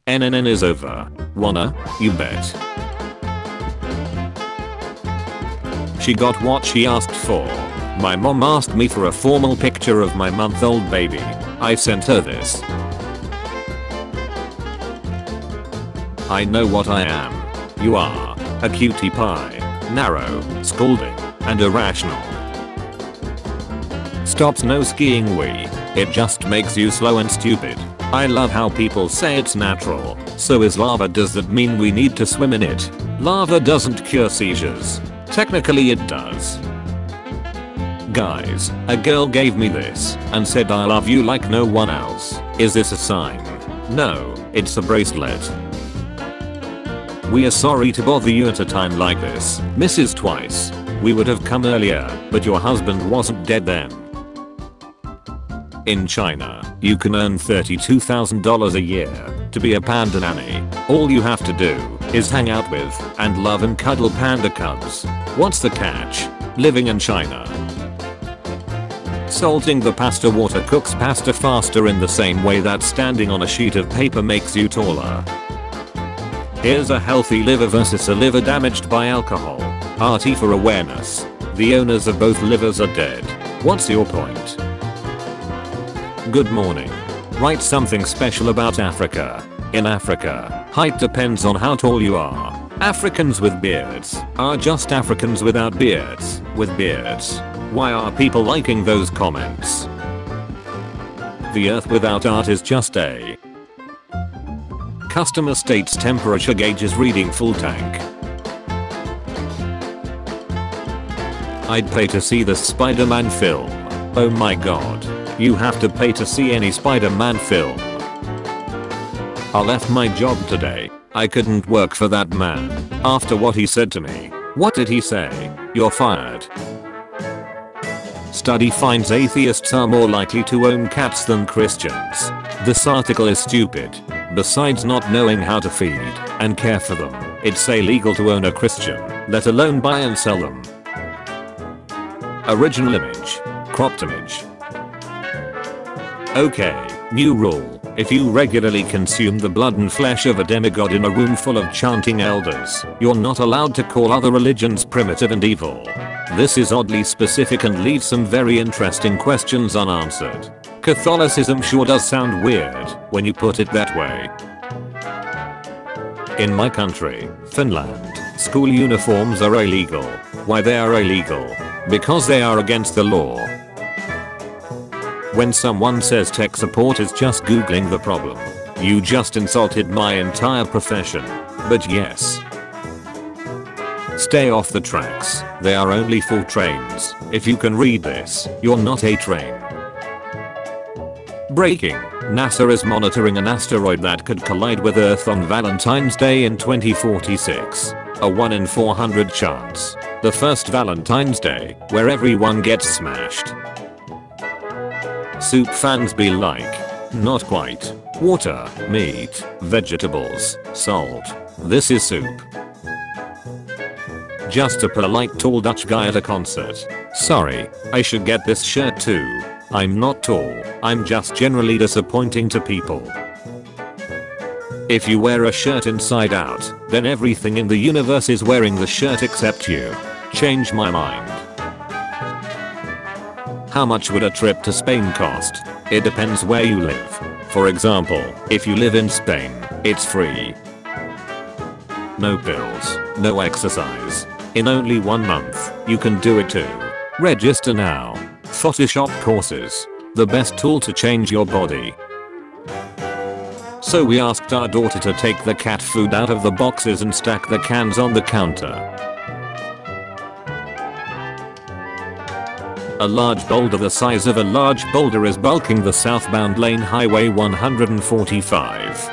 NNN is over. Wanna? You bet. She got what she asked for. My mom asked me for a formal picture of my month-old baby. I sent her this. I know what I am. You are. A cutie pie. Narrow, scolding, and irrational. Stops no skiing wee. It just makes you slow and stupid. I love how people say it's natural. So is lava. Does that mean we need to swim in it? Lava doesn't cure seizures. Technically it does. Guys, a girl gave me this and said I love you like no one else. Is this a sign? No, it's a bracelet. We are sorry to bother you at a time like this, Mrs. Twice. We would have come earlier, but your husband wasn't dead then. In China, you can earn $32,000 a year to be a panda nanny. All you have to do is hang out with and love and cuddle panda cubs. What's the catch? Living in China. Salting the pasta water cooks pasta faster in the same way that standing on a sheet of paper makes you taller. Here's a healthy liver versus a liver damaged by alcohol. RT for awareness. The owners of both livers are dead. What's your point? Good morning. Write something special about Africa. In Africa, height depends on how tall you are. Africans with beards are just Africans without beards, with beards. Why are people liking those comments? The earth without art is just a customer states temperature gauges reading full tank. I'd pay to see the Spider-Man film. Oh my god. You have to pay to see any Spider-Man film. I left my job today. I couldn't work for that man after what he said to me. What did he say? You're fired. Study finds atheists are more likely to own cats than Christians. This article is stupid. Besides not knowing how to feed and care for them, it's illegal to own a Christian, let alone buy and sell them. Original image. Cropped image. Okay, new rule. If you regularly consume the blood and flesh of a demigod in a room full of chanting elders, you're not allowed to call other religions primitive and evil. This is oddly specific and leaves some very interesting questions unanswered. Catholicism sure does sound weird when you put it that way. In my country, Finland, school uniforms are illegal. Why they are illegal? Because they are against the law. When someone says tech support is just googling the problem, you just insulted my entire profession. But yes. Stay off the tracks. They are only for trains. If you can read this, you're not a train. Breaking. NASA is monitoring an asteroid that could collide with Earth on Valentine's Day in 2046. A 1 in 400 chance. The first Valentine's Day where everyone gets smashed. Soup fans be like, not quite. Water, meat, vegetables, salt. This is soup. Just a polite tall Dutch guy at a concert. Sorry, I should get this shirt too. I'm not tall, I'm just generally disappointing to people. If you wear a shirt inside out, then everything in the universe is wearing the shirt except you. Change my mind. How much would a trip to Spain cost? It depends where you live. For example, if you live in Spain, it's free. No pills, no exercise. In only 1 month, you can do it too. Register now. Photoshop courses. The best tool to change your body. So we asked our daughter to take the cat food out of the boxes and stack the cans on the counter. A large boulder the size of a large boulder is bulking the southbound lane Highway 145.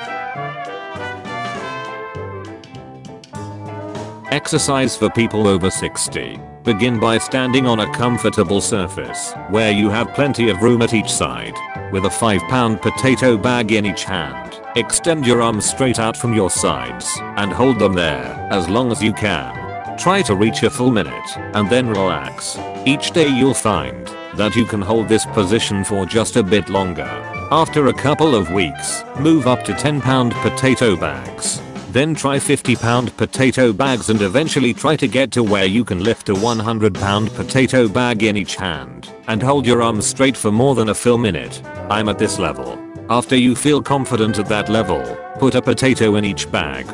Exercise for people over 60. Begin by standing on a comfortable surface where you have plenty of room at each side. With a 5-pound potato bag in each hand, extend your arms straight out from your sides and hold them there as long as you can. Try to reach a full minute and then relax. Each day you'll find that you can hold this position for just a bit longer. After a couple of weeks, move up to 10-pound potato bags. Then try 50-pound potato bags and eventually try to get to where you can lift a 100-pound potato bag in each hand and hold your arms straight for more than a full minute. I'm at this level. After you feel confident at that level, put a potato in each bag.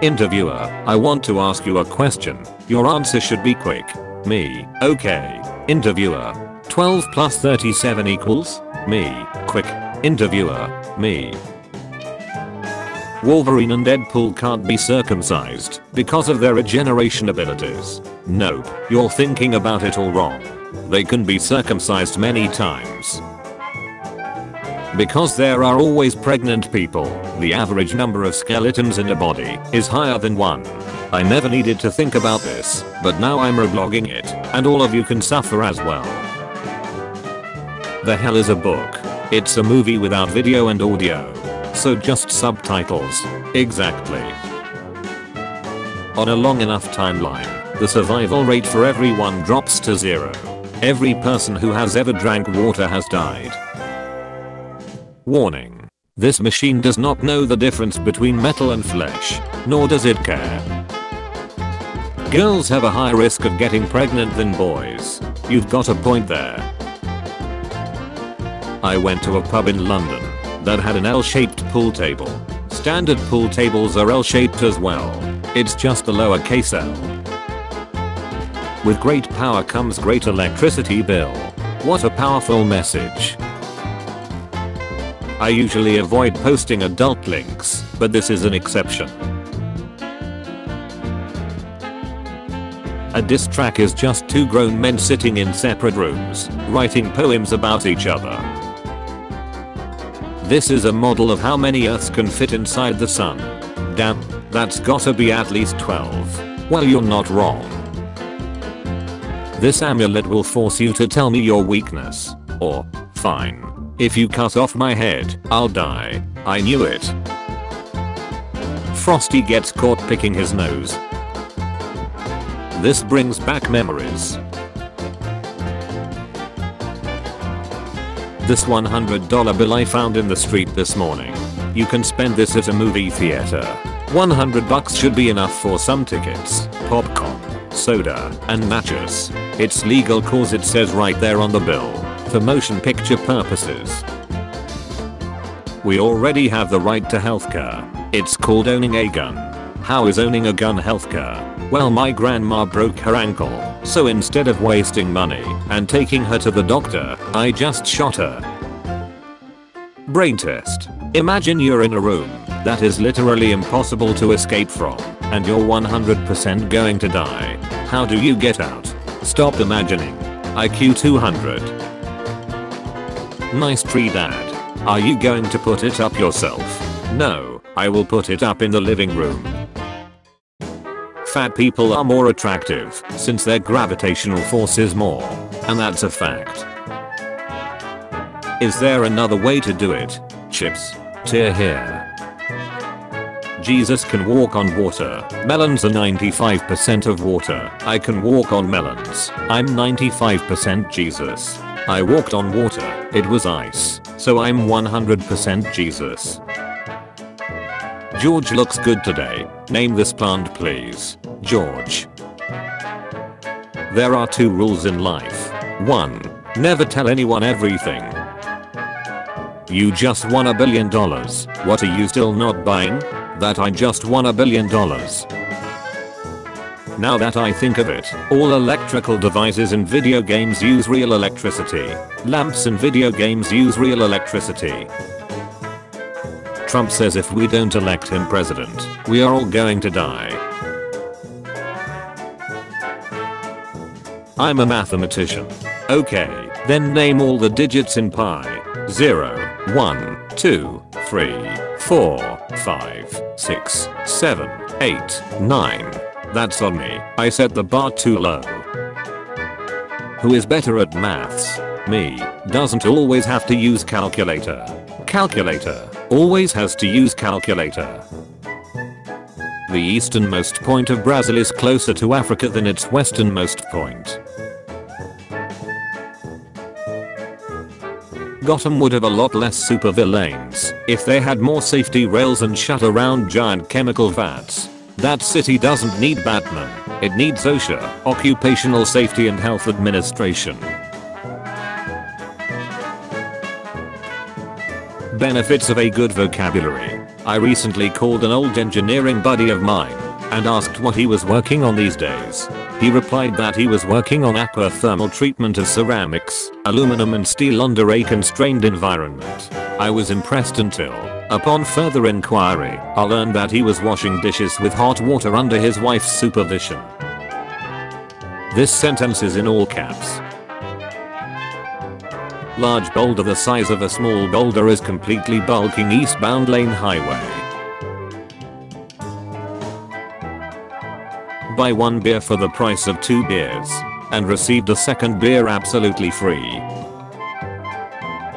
Interviewer, I want to ask you a question. Your answer should be quick. Me, okay. Interviewer, 12 plus 37 equals? Me, quick. Interviewer, me. Wolverine and Deadpool can't be circumcised because of their regeneration abilities. Nope, you're thinking about it all wrong. They can be circumcised many times. Because there are always pregnant people, the average number of skeletons in a body is higher than 1. I never needed to think about this, but now I'm reblogging it, and all of you can suffer as well. The hell is a book? It's a movie without video and audio. So just subtitles. Exactly. On a long enough timeline, the survival rate for everyone drops to 0. Every person who has ever drank water has died. Warning. This machine does not know the difference between metal and flesh, nor does it care. Girls have a higher risk of getting pregnant than boys. You've got a point there. I went to a pub in London that had an L-shaped pool table. Standard pool tables are L-shaped as well. It's just a lowercase L. With great power comes great electricity bill. What a powerful message. I usually avoid posting adult links, but this is an exception. A diss track is just two grown men sitting in separate rooms, writing poems about each other. This is a model of how many Earths can fit inside the sun. Damn, that's gotta be at least 12. Well, you're not wrong. This amulet will force you to tell me your weakness. Or, fine. If you cut off my head, I'll die. I knew it. Frosty gets caught picking his nose. This brings back memories. This $100 bill I found in the street this morning. You can spend this at a movie theater. $100 should be enough for some tickets, popcorn, soda, and nachos. It's legal cause it says right there on the bill. For motion picture purposes. We already have the right to healthcare. It's called owning a gun. How is owning a gun healthcare? Well, my grandma broke her ankle, so instead of wasting money and taking her to the doctor, I just shot her. Brain test. Imagine you're in a room that is literally impossible to escape from, and you're 100% going to die. How do you get out? Stop imagining. IQ 200. Nice tree, Dad. Are you going to put it up yourself? No, I will put it up in the living room. Fat people are more attractive since their gravitational force is more, and that's a fact. Is there another way to do it? Chips. Tear here. Jesus can walk on water. Melons are 95% of water. I can walk on melons. I'm 95% Jesus. I walked on water. It was ice. So I'm 100% Jesus. George looks good today. Name this plant please. George. There are 2 rules in life. 1. Never tell anyone everything. You just won $1 billion. What are you still not buying? That I just won $1 billion. Now that I think of it, all electrical devices in video games use real electricity. Lamps in video games use real electricity. Trump says if we don't elect him president, we are all going to die. I'm a mathematician. Okay, then name all the digits in pi. 0, 1, 2, 3, 4, 5, 6, 7, 8, 9. That's on me. I set the bar too low. Who is better at maths? Me. Doesn't always have to use calculator. Calculator. Always has to use calculator. The easternmost point of Brazil is closer to Africa than its westernmost point. Gotham would have a lot less supervillains if they had more safety rails and shut around giant chemical vats. That city doesn't need Batman, it needs OSHA, Occupational Safety and Health Administration. Benefits of a good vocabulary. I recently called an old engineering buddy of mine and asked what he was working on these days. He replied that he was working on aqua thermal treatment of ceramics, aluminum and steel under a constrained environment. I was impressed until, upon further inquiry, I learned that he was washing dishes with hot water under his wife's supervision. This sentence is in all caps. Large boulder the size of a small boulder is completely bulking eastbound lane highway. Buy one beer for the price of 2 beers and received a second beer absolutely free.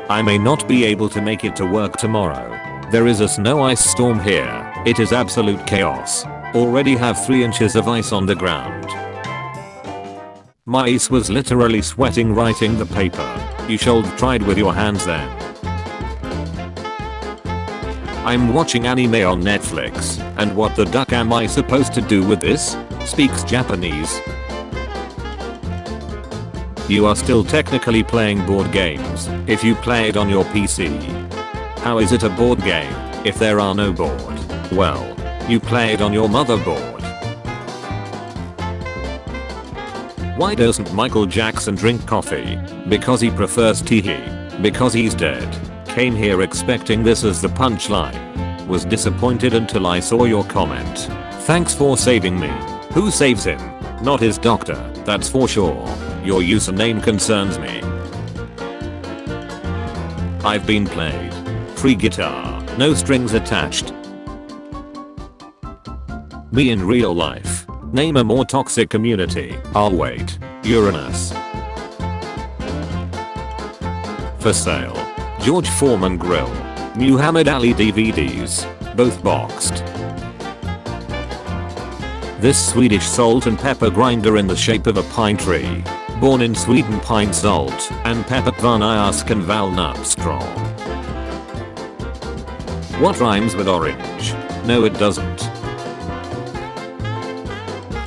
I may not be able to make it to work tomorrow. There is a snow ice storm here. It is absolute chaos. Already have 3 inches of ice on the ground. My ace was literally sweating writing the paper. You should have tried with your hands then. I'm watching anime on Netflix, and what the duck am I supposed to do with this? Speaks Japanese. You are still technically playing board games if you play it on your PC. How is it a board game if there are no board? Well, you play it on your motherboard. Why doesn't Michael Jackson drink coffee? Because he prefers tea. Because he's dead. Came here expecting this as the punchline. Was disappointed until I saw your comment. Thanks for saving me. Who saves him? Not his doctor, that's for sure. Your username concerns me. I've been played. Free guitar, no strings attached. Me in real life. Name a more toxic community. I'll wait. Uranus. For sale. George Foreman Grill. Muhammad Ali DVDs. Both boxed. This Swedish salt and pepper grinder in the shape of a pine tree. Born in Sweden, pine salt and pepper van Iasken valnutstraw. What rhymes with orange? No, it doesn't.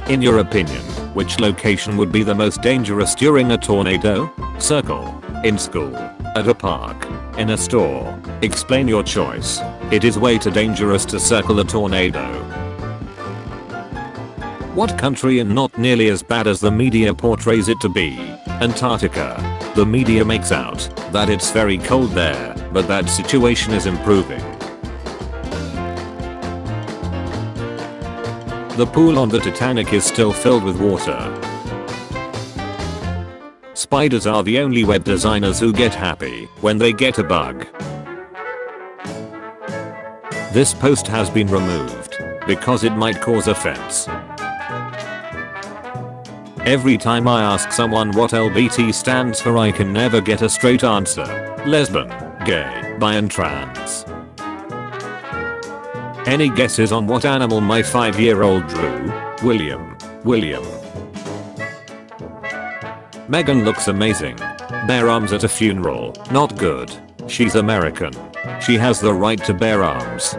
In your opinion, which location would be the most dangerous during a tornado? Circle. In school. At a park. In a store. Explain your choice. It is way too dangerous to circle a tornado. What country, and not nearly as bad as the media portrays it to be? Antarctica. The media makes out that it's very cold there, but that situation is improving. The pool on the Titanic is still filled with water. Spiders are the only web designers who get happy when they get a bug. This post has been removed because it might cause offense. Every time I ask someone what LBT stands for, I can never get a straight answer. Lesbian, gay, bi and trans. Any guesses on what animal my 5-year-old drew? William. Megan looks amazing. Bare arms at a funeral. Not good. She's American. She has the right to bear arms.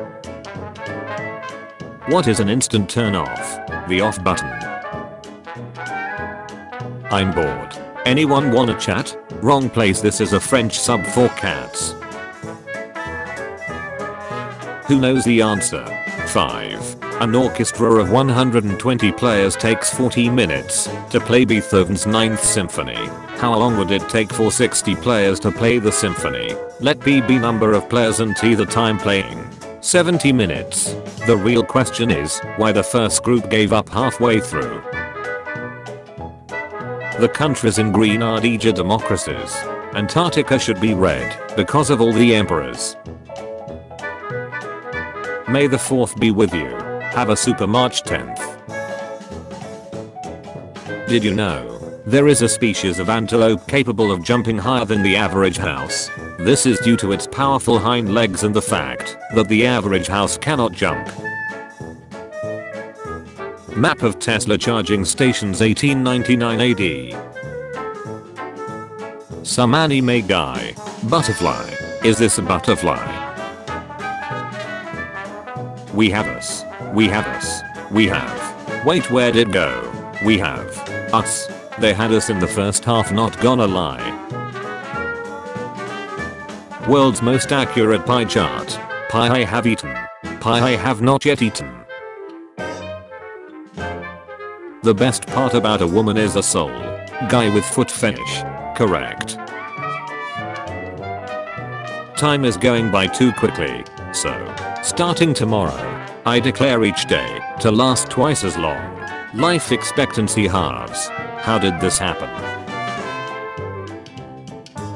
What is an instant turn off? The off button. I'm bored. Anyone wanna chat? Wrong place, this is a French sub for cats. Who knows the answer? 5. An orchestra of 120 players takes 40 minutes to play Beethoven's 9th Symphony. How long would it take for 60 players to play the symphony? Let B be number of players and T the time playing. 70 minutes. The real question is why the first group gave up halfway through. The countries in green are DG democracies. Antarctica should be red because of all the emperors. May the 4th be with you. Have a super March 10th. Did you know there is a species of antelope capable of jumping higher than the average house? This is due to its powerful hind legs and the fact that the average house cannot jump. Map of Tesla charging stations 1899 AD. Some anime guy Butterfly. Is this a butterfly? We have us. We have us. We have. Wait, where'd it go? We have. Us. They had us in the first half, not gonna lie. World's most accurate pie chart. Pie I have eaten. Pie I have not yet eaten. The best part about a woman is a soul. Guy with foot fetish. Correct. Time is going by too quickly. So, starting tomorrow, I declare each day to last twice as long. Life expectancy halves. How did this happen?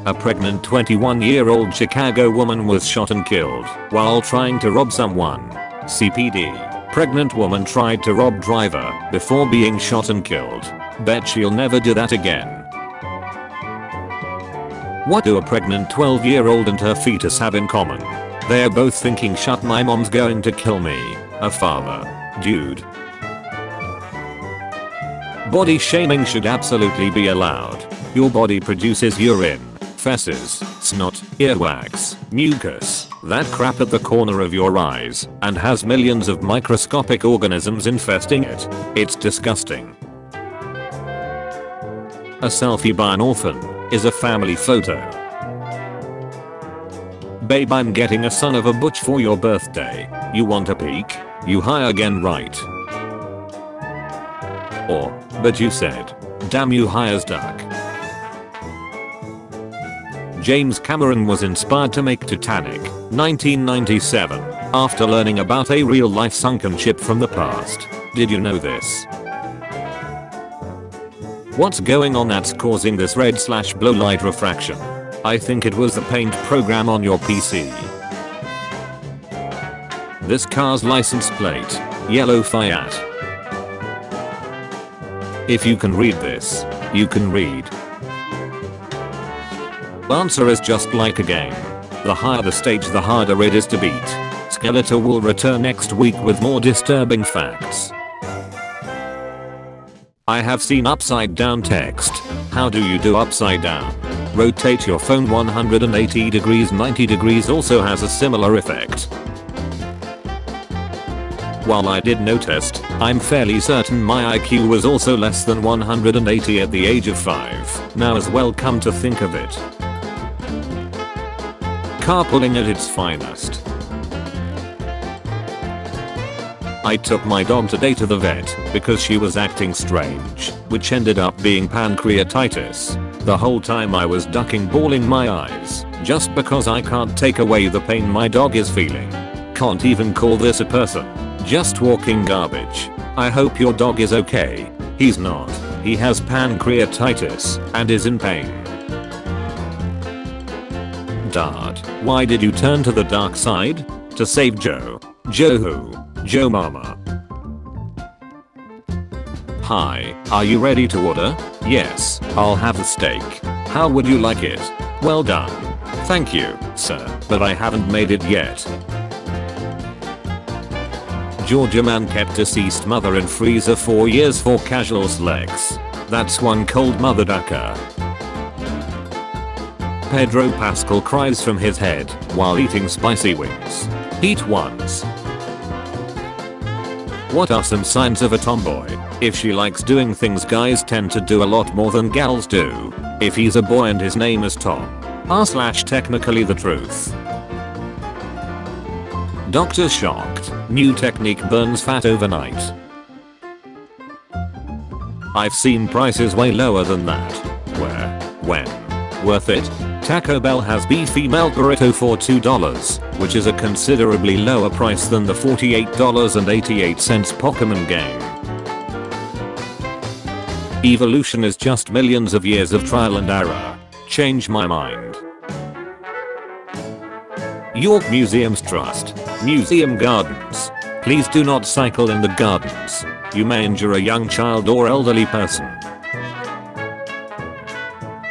A pregnant 21-year-old Chicago woman was shot and killed while trying to rob someone. CPD. Pregnant woman tried to rob driver before being shot and killed. Bet she'll never do that again. What do a pregnant 12-year-old and her fetus have in common? They're both thinking, shut, my mom's going to kill me. A father. Dude. Body shaming should absolutely be allowed. Your body produces urine, feces, snot, earwax, mucus, that crap at the corner of your eyes, and has millions of microscopic organisms infesting it. It's disgusting. A selfie by an orphan is a family photo. Babe, I'm getting a son of a butch for your birthday. You want a peek? You high again, right? Or, but you said, damn, you high as duck. James Cameron was inspired to make Titanic, 1997, after learning about a real-life sunken ship from the past. Did you know this? What's going on that's causing this red/blue light refraction? I think it was the paint program on your PC. This car's license plate, yellow Fiat. If you can read this, you can read. Answer is just like a game. The higher the stage, the harder it is to beat. Skeletor will return next week with more disturbing facts. I have seen upside down text. How do you do upside down? Rotate your phone 180 degrees. 90 degrees also has a similar effect. While I did no test, I'm fairly certain my IQ was also less than 180 at the age of 5. Now as well, come to think of it. Carpooling at its finest. I took my dog today to the vet because she was acting strange, which ended up being pancreatitis. The whole time I was ducking, bawling my eyes, just because I can't take away the pain my dog is feeling. Can't even call this a person. Just walking garbage. I hope your dog is okay. He's not. He has pancreatitis and is in pain. Dad, why did you turn to the dark side? To save Joe. Joe who? Joe Mama. Hi, are you ready to order? Yes, I'll have the steak. How would you like it? Well done. Thank you, sir, but I haven't made it yet. Georgia man kept deceased mother in freezer 4 years for casual sex. That's one cold mother ducker. Pedro Pascal cries from his head while eating spicy wings. Eat once. What are some signs of a tomboy? If she likes doing things guys tend to do a lot more than gals do. If he's a boy and his name is Tom. r/technically the truth. Doctor shocked. New technique burns fat overnight. I've seen prices way lower than that. Where? When? Worth it? Taco Bell has beef female burrito for $2, which is a considerably lower price than the $48.88 Pokemon game. Evolution is just millions of years of trial and error. Change my mind. York Museums Trust. Museum Gardens. Please do not cycle in the gardens. You may injure a young child or elderly person.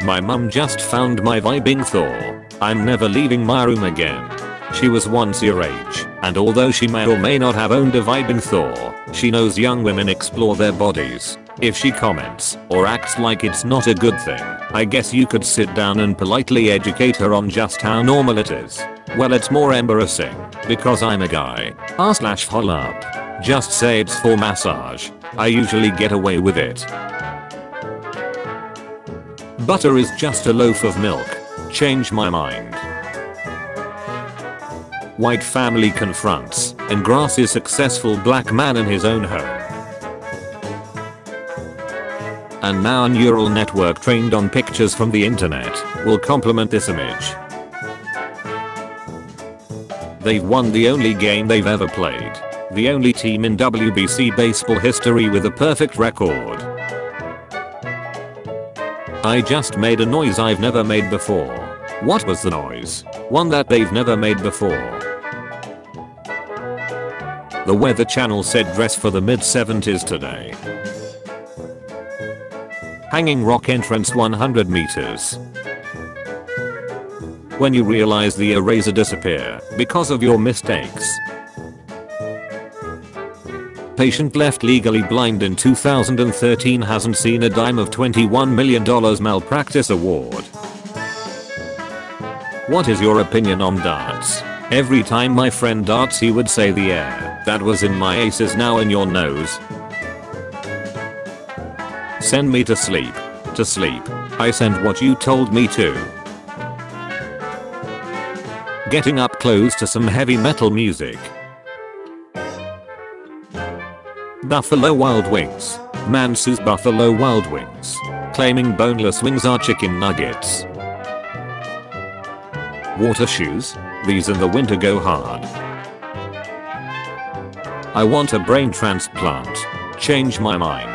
My mum just found my vibing Thor. I'm never leaving my room again. She was once your age, and although she may or may not have owned a vibing Thor, she knows young women explore their bodies. If she comments or acts like it's not a good thing, I guess you could sit down and politely educate her on just how normal it is. Well, it's more embarrassing because I'm a guy. /follow up. Just say it's for massage. I usually get away with it. Butter is just a loaf of milk. Change my mind. White family confronts and grasses successful black man in his own home. And now a neural network trained on pictures from the internet will complement this image. They've won the only game they've ever played. The only team in WBC baseball history with a perfect record. I just made a noise I've never made before. What was the noise? One that they've never made before. The Weather Channel said dress for the mid-70s today. Hanging rock entrance 100 meters. When you realize the eraser disappear because of your mistakes. Patient left legally blind in 2013 hasn't seen a dime of $21 million malpractice award. What is your opinion on darts? Every time my friend darts he would say the air that was in my ace is now in your nose. Send me to sleep. To sleep. I sent what you told me to. Getting up close to some heavy metal music. Buffalo Wild Wings. Man sues Buffalo Wild Wings, claiming boneless wings are chicken nuggets. Water shoes? These in the winter go hard. I want a brain transplant. Change my mind.